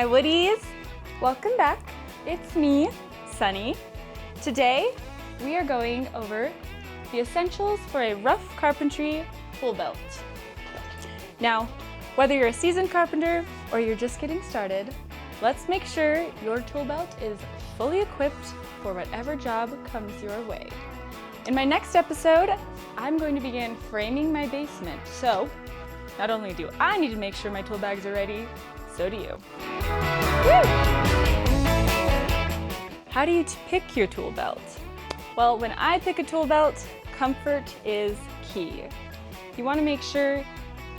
my woodies. Welcome back. It's me, Sunny. Today, we are going over the essentials for a rough carpentry tool belt. Now, whether you're a seasoned carpenter or you're just getting started, let's make sure your tool belt is fully equipped for whatever job comes your way. In my next episode, I'm going to begin framing my basement. So, not only do I need to make sure my tool bags are ready, so do you. Woo! How do you pick your tool belt? Well, when I pick a tool belt, comfort is key. You want to make sure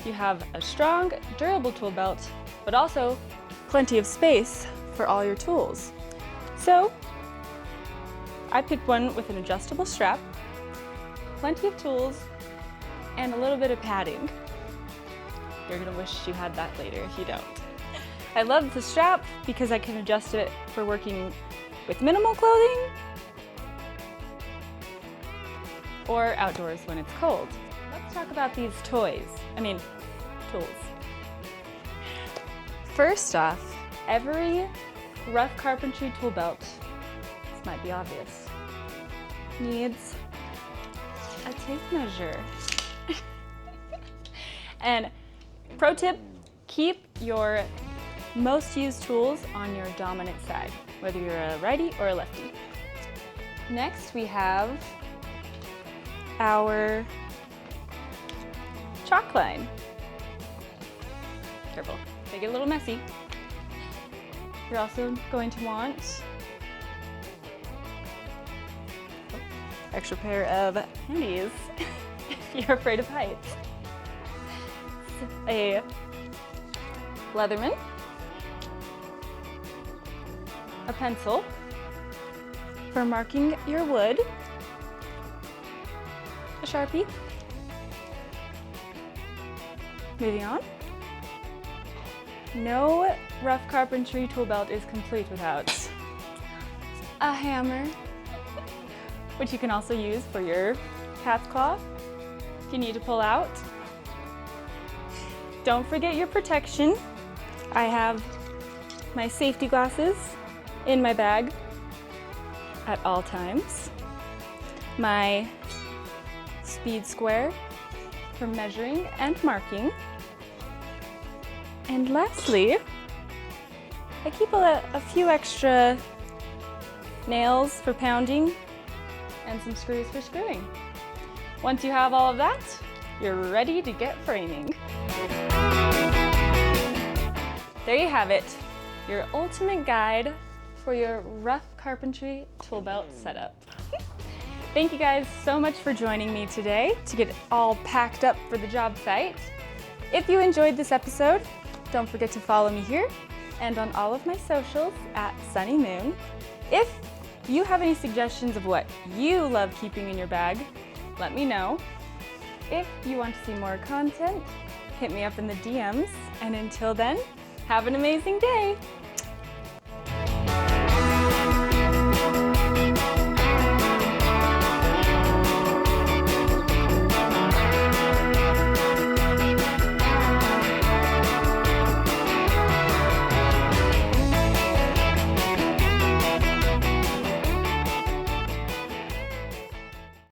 you have a strong, durable tool belt, but also plenty of space for all your tools. So, I picked one with an adjustable strap, plenty of tools, and a little bit of padding. You're gonna wish you had that later if you don't. I love the strap because I can adjust it for working with minimal clothing or outdoors when it's cold. Let's talk about these tools. First off, every rough carpentry tool belt, this might be obvious, needs a tape measure. And pro tip, keep your most used tools on your dominant side, whether you're a righty or a lefty. Next, we have our chalk line. Careful, they get a little messy. You're also going to want extra pair of handies if you're afraid of heights. A Leatherman, a pencil for marking your wood, a Sharpie. Moving on. No rough carpentry tool belt is complete without a hammer, which you can also use for your cat's claw if you need to pull out. Don't forget your protection. I have my safety glasses in my bag at all times. My speed square for measuring and marking. And lastly, I keep a few extra nails for pounding and some screws for screwing. Once you have all of that, you're ready to get framing. There you have it, your ultimate guide for your rough carpentry tool belt setup. Thank you guys so much for joining me today to get it all packed up for the job site. If you enjoyed this episode, don't forget to follow me here and on all of my socials at Sunny Moon. If you have any suggestions of what you love keeping in your bag, let me know. If you want to see more content, hit me up in the DMs. And until then, have an amazing day.